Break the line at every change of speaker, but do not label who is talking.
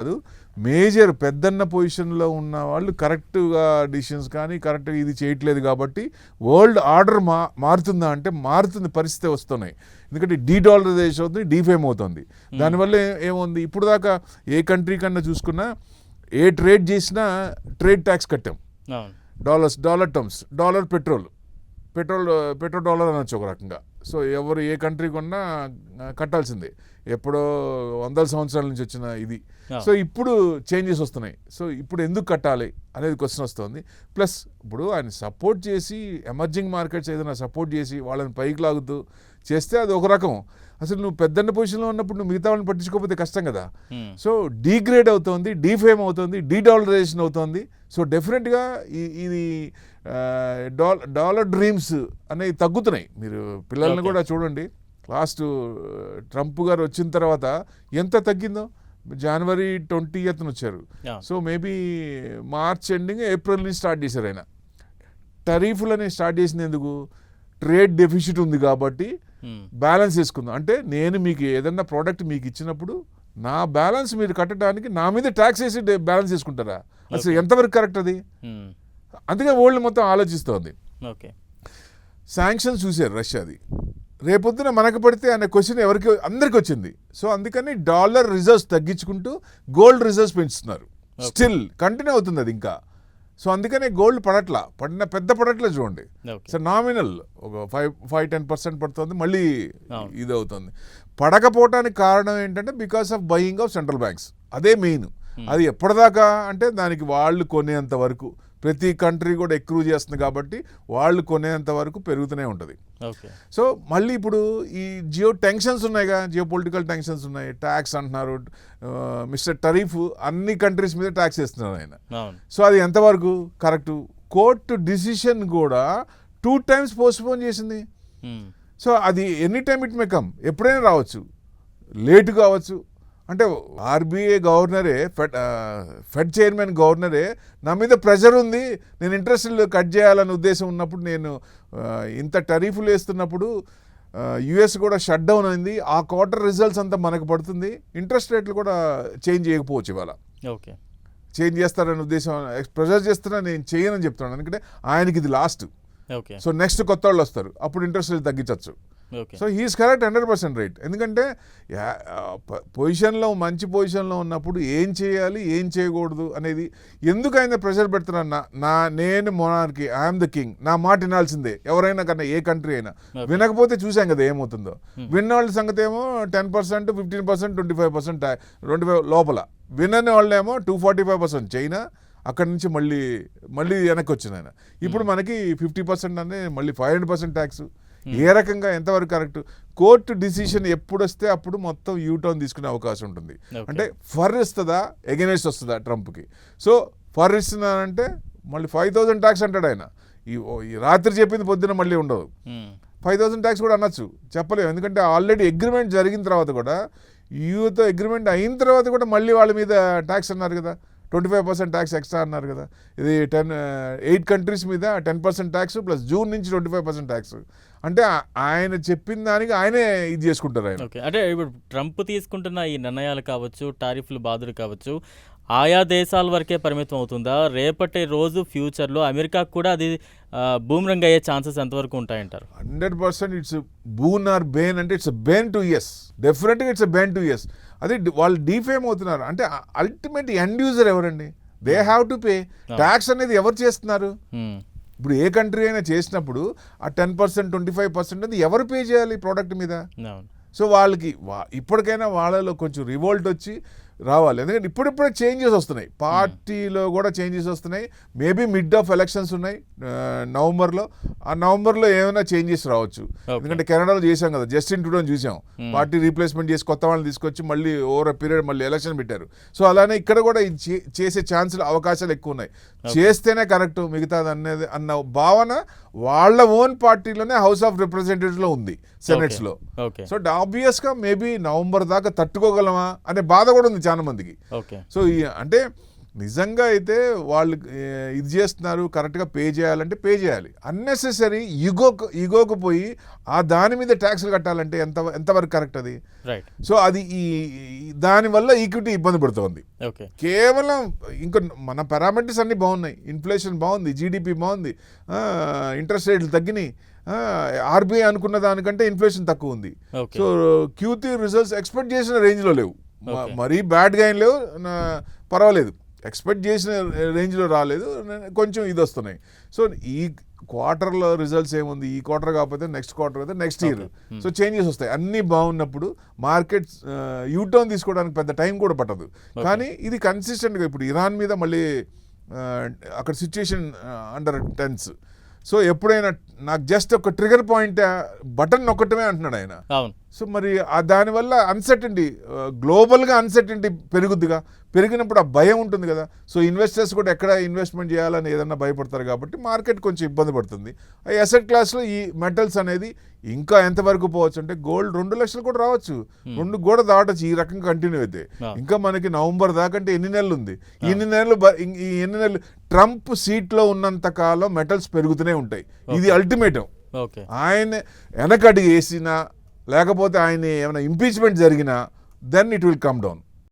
కాదు, మేజర్ పెద్దన్న పొజిషన్లో ఉన్న వాళ్ళు కరెక్ట్గా డిసిషన్స్ కానీ కరెక్ట్గా ఇది చేయట్లేదు కాబట్టి వరల్డ్ ఆర్డర్ మారుతుందా అంటే మారుతుంది, పరిస్థితి వస్తున్నాయి. ఎందుకంటే డీడాలరైజేషన్ అవుతుంది, డీఫేమ్ అవుతుంది. దానివల్ల ఏముంది, ఇప్పుడు దాకా ఏ కంట్రీ కన్నా చూసుకున్నా ఏ ట్రేడ్ చేసినా ట్రేడ్ ట్యాక్స్ కట్టాం. డాలర్ టర్మ్స్, పెట్రోల్ డాలర్ అనొచ్చు ఒక రకంగా. సో ఎవరు ఏ కంట్రీ కొన్నా కట్టాల్సిందే, ఎప్పుడో 100 సంవత్సరాల నుంచి వచ్చిన ఇది. సో ఇప్పుడు చేంజెస్ వస్తున్నాయి. సో ఇప్పుడు ఎందుకు కట్టాలి అనేది క్వశ్చన్ వస్తుంది. ప్లస్ ఇప్పుడు ఆయన సపోర్ట్ చేసి ఎమర్జింగ్ మార్కెట్స్ ఏదైనా సపోర్ట్ చేసి వాళ్ళని పైకి లాగుతూ చేస్తే అది ఒక రకం. అసలు నువ్వు పెద్దన్న పొజిషన్లో ఉన్నప్పుడు నువ్వు మిగతా వాళ్ళని పట్టించుకోకపోతే కష్టం కదా. సో డీగ్రేడ్ అవుతుంది, డీఫేమ్ అవుతుంది, డీడాలరైజేషన్ అవుతుంది. సో డెఫినెట్గా ఇది డాలర్ డ్రీమ్స్ అనేవి తగ్గుతున్నాయి. మీరు పిల్లల్ని కూడా చూడండి, లాస్ట్ ట్రంప్ గారు వచ్చిన తర్వాత ఎంత తగ్గిందో. జనవరి 20th వచ్చారు. So maybe March ending April నుంచి స్టార్ట్ చేశారు ఆయన. టరీఫ్లని స్టార్ట్ చేసింది ఎందుకు, ట్రేడ్ డెఫిసిట్ ఉంది కాబట్టి బ్యాలెన్స్ చేసుకుందాం. అంటే నేను మీకు ఏదన్నా ప్రోడక్ట్ మీకు ఇచ్చినప్పుడు నా బ్యాలెన్స్ మీరు కట్టడానికి నా మీద ట్యాక్స్ వేసి బ్యాలెన్స్ చేసుకుంటారా? అసలు ఎంతవరకు కరెక్ట్ అది? అందుకే వరల్డ్ మొత్తం ఆలోచిస్తోంది. శాంక్షన్స్ చూశారు రష్యాది, రేపొద్దున మనకు పడితే అనే క్వశ్చన్ అందరికి వచ్చింది. సో అందుకని డాలర్ రిజర్వ్స్ తగ్గించుకుంటూ గోల్డ్ రిజర్వ్స్ పెంచుతున్నారు. స్టిల్ కంటిన్యూ అవుతుంది అది ఇంకా. సో అందుకనే గోల్డ్ పెద్ద పడట్లే చూడండి. సో నామినల్ ఒక 5-10% పడుతుంది, మళ్ళీ ఇది అవుతుంది. పడకపోవటానికి కారణం ఏంటంటే because of buying of central banks. అదే మెయిన్. అది ఎప్పటిదాకా అంటే దానికి వాళ్ళు కొనేంత వరకు, ప్రతి కంట్రీ కూడా ఎక్కువ చేస్తుంది కాబట్టి వాళ్ళు కొనేంత వరకు పెరుగుతూనే ఉంటుంది. సో మళ్ళీ ఇప్పుడు ఈ టెన్షన్స్ ఉన్నాయిగా, పొలిటికల్ టెన్షన్స్ ఉన్నాయి. ట్యాక్స్ అంటున్నారు, మిస్టర్ టరీఫ్ అన్ని కంట్రీస్ మీద ట్యాక్స్ వేస్తున్నారు ఆయన. సో అది ఎంతవరకు కరెక్టు? కోర్టు డిసిషన్ కూడా 2 times పోస్ట్పోన్ చేసింది. సో అది any time it may come, ఎప్పుడైనా రావచ్చు, లేటు కావచ్చు. అంటే ఆర్బీఐ గవర్నరే, ఫెడ్ చైర్మన్ గవర్నరే నా మీద ప్రెషర్ ఉంది, నేను ఇంట్రెస్ట్లు కట్ చేయాలనే ఉద్దేశం ఉన్నప్పుడు, నేను ఇంత టరీఫ్లు వేస్తున్నప్పుడు యుఎస్ కూడా షట్ డౌన్ అయింది, ఆ క్వార్టర్ రిజల్ట్స్ అంతా మనకు పడుతుంది, ఇంట్రెస్ట్ రేట్లు కూడా చేంజ్ చేయకపోవచ్చు ఇవాళ. చేంజ్ చేస్తారనే ఉద్దేశం ప్రెషర్ చేస్తున్నా, నేను చేయనని చెప్తున్నాను. ఎందుకంటే ఆయనకి ఇది లాస్ట్. సో నెక్స్ట్ కొత్త వాళ్ళు వస్తారు, అప్పుడు ఇంట్రెస్ట్ రేట్ తగ్గించవచ్చు. So he is correct 100% right. ఎందుకంటే మంచి పొజిషన్లో ఉన్నప్పుడు ఏం చేయాలి, ఏం చేయకూడదు అనేది ఎందుకు ఆయన ప్రెషర్ పెడుతున్నా. నేను మొనార్కీ, ఐఎమ్ ద కింగ్, నా మాట వినాల్సిందే ఎవరైనా కన్నా, ఏ కంట్రీ అయినా. వినకపోతే చూసాం కదా ఏమవుతుందో. విన్న వాళ్ళ సంగతి ఏమో 10%, 15%, 25%, 25 లోపల. వినని వాళ్ళేమో 245% చైనా, అక్కడి నుంచి మళ్ళీ వెనక్కి వచ్చింది ఆయన. ఇప్పుడు మనకి 50% అనే మళ్ళీ 500% ట్యాక్స్. ఏ రకంగా ఎంతవరకు కరెక్ట్? కోర్టు డిసిషన్ ఎప్పుడు వస్తే అప్పుడు మొత్తం యూటర్న్ తీసుకునే అవకాశం ఉంటుంది. అంటే ఫర్ ఇస్తుందా, ఎగెనెస్ట్ వస్తుందా ట్రంప్కి? సో ఫర్ ఇస్తున్నానంటే మళ్ళీ 5,000 ట్యాక్స్ అంటాడు ఆయన. ఈ రాత్రి చెప్పింది పొద్దున మళ్ళీ ఉండదు. 5,000 ట్యాక్స్ కూడా అనొచ్చు, చెప్పలేము. ఎందుకంటే ఆల్రెడీ అగ్రిమెంట్ జరిగిన తర్వాత కూడా, యూతో అగ్రిమెంట్ అయిన తర్వాత కూడా మళ్ళీ వాళ్ళ మీద ట్యాక్స్ అన్నారు కదా, 25% ట్యాక్స్ ఎక్స్ట్రా అన్నారు కదా. ఇది 8 కంట్రీస్ మీద 10% ట్యాక్స్ ప్లస్ జూన్ నుంచి 25% ట్యాక్స్. అంటే ఆయన చెప్పిన దానికి ఆయనే ఇది చేసుకుంటారు ఆయన.
అంటే ఇప్పుడు ట్రంప్ తీసుకుంటున్న ఈ నిర్ణయాలు కావచ్చు, టారిఫ్లు బాధలు కావచ్చు, ఆయా దేశాల వరకే పరిమితం అవుతుందా? రేపటి రోజు ఫ్యూచర్లో అమెరికాకు కూడా అది బూమరంగ్ అయ్యే ఛాన్సెస్ ఎంతవరకు ఉంటాయంటారు?
100% ఇట్స్ బూన్ ఆర్ బేన్. అంటే ఇట్స్ బేన్ టు ఎస్, డెఫినెట్గా ఇట్స్ బేన్ టు ఎస్. అది వాళ్ళు డీఫేమ్ అవుతున్నారు. అంటే అల్టిమేట్ ఎండ్ యూజర్ ఎవరండి? They have to pay. Tax అనేది ఎవరు చేస్తున్నారు? ఇప్పుడు ఏ కంట్రీ అయినా చేసినప్పుడు ఆ 10%, 25% అది ఎవరు పే చేయాలి ప్రోడక్ట్ మీద? సో వాళ్ళకి ఇప్పటికైనా వాళ్ళలో కొంచెం రివోల్ట్ వచ్చి రావాలి. ఎందుకంటే ఇప్పుడిప్పుడే చేంజెస్ వస్తున్నాయి, పార్టీలో కూడా చేంజెస్ వస్తున్నాయి. మేబీ మిడ్ ఆఫ్ ఎలక్షన్స్ ఉన్నాయి నవంబర్లో. ఆ నవంబర్లో ఏమైనా చేంజెస్ రావచ్చు. ఎందుకంటే కెనడాలో చేసాం కదా, జస్టిన్ ట్రూడోని చూసాం, పార్టీ రీప్లేస్మెంట్ చేసి కొత్త వాళ్ళని తీసుకొచ్చి మళ్ళీ ఓవర్ పీరియడ్ మళ్ళీ ఎలక్షన్ పెట్టారు. సో అలానే ఇక్కడ కూడా చేసే ఛాన్సులు, అవకాశాలు ఎక్కువ ఉన్నాయి. చేస్తేనే కరెక్ట్ మిగతాది అనేది అన్న భావన వాళ్ళ ఓన్ పార్టీలోనే హౌస్ ఆఫ్ రిప్రజెంటేటివ్స్ లో ఉంది, సెనెట్స్ లో. సో ఆబ్వియస్ గా మేబీ నవంబర్ దాకా తట్టుకోగలమా అనే బాధ కూడా ఉంది చాలా మందికి. సో అంటే నిజంగా అయితే వాళ్ళు ఇది చేస్తున్నారు, కరెక్ట్గా పే చేయాలంటే పే చేయాలి. అన్నెసెసరీ ఈగోకు పోయి ఆ దాని మీద ట్యాక్స్లు కట్టాలంటే ఎంతవరకు కరెక్ట్ అది?
రైట్.
సో అది దానివల్ల ఈక్విటీ ఇబ్బంది పడుతోంది.
ఓకే.
కేవలం ఇంకా మన పారామీటర్స్ అన్నీ బాగున్నాయి, ఇన్ఫ్లేషన్ బాగుంది, జీడిపి బాగుంది, ఇంట్రెస్ట్ రేట్లు తగ్గినాయి, ఆర్బీఐ అనుకున్న దానికంటే ఇన్ఫ్లేషన్ తక్కువ ఉంది.
Okay.
So Q3 results expect చేసిన రేంజ్లో లేవు,
Okay.
మరీ బ్యాడ్గా ఏం లేవు, పర్వాలేదు, ఎక్స్పెక్ట్ చేసిన రేంజ్లో రాలేదు, కొంచెం ఇది వస్తున్నాయి. సో ఈ క్వార్టర్లో రిజల్ట్స్ ఏముంది, ఈ క్వార్టర్ కాకపోతే నెక్స్ట్ క్వార్టర్ అయితే నెక్స్ట్ ఇయర్. సో చేంజెస్ వస్తాయి. అన్నీ బాగున్నప్పుడు మార్కెట్ యూటర్న్ తీసుకోవడానికి పెద్ద టైం కూడా పట్టదు. కానీ ఇది కన్సిస్టెంట్గా ఇప్పుడు ఇరాన్ మీద మళ్ళీ అక్కడ సిచ్యుయేషన్ అండర్ టెన్స్. సో ఎప్పుడైనా నాకు జస్ట్ ఒక ట్రిగర్ పాయింట్ బటన్ నొక్కటమే అంటున్నాడు ఆయన.
అవును.
సో మరి దానివల్ల అన్సర్టెంటీ, గ్లోబల్గా అన్సర్టెంటీ పెరుగుద్దిగా, పెరిగినప్పుడు ఆ భయం ఉంటుంది కదా. సో ఇన్వెస్టర్స్ కూడా ఎక్కడ ఇన్వెస్ట్మెంట్ చేయాలని ఏదన్నా భయపడతారు కాబట్టి మార్కెట్ కొంచెం ఇబ్బంది పడుతుంది. ఆ అసెట్ క్లాస్లో ఈ మెటల్స్ అనేది ఇంకా ఎంతవరకు పోవచ్చు అంటే గోల్డ్ 2 లక్షలు కూడా రావచ్చు, 2 కూడా దాటచ్చు ఈ రకంగా కంటిన్యూ అయితే. ఇంకా మనకి నవంబర్ దాకా అంటే ఎన్ని నెలలు ఉంది, ఈ ఎన్ని నెలలు ట్రంప్ సీట్లో ఉన్నంత కాలం మెటల్స్ పెరుగుతూనే ఉంటాయి. ఇది అల్టిమేటం.
ఓకే.
ఆయన వెనకడిగి వేసినా లేకపోతే ఆయన ఏమైనా ఇంపీచ్మెంట్ జరిగినా then it will come down.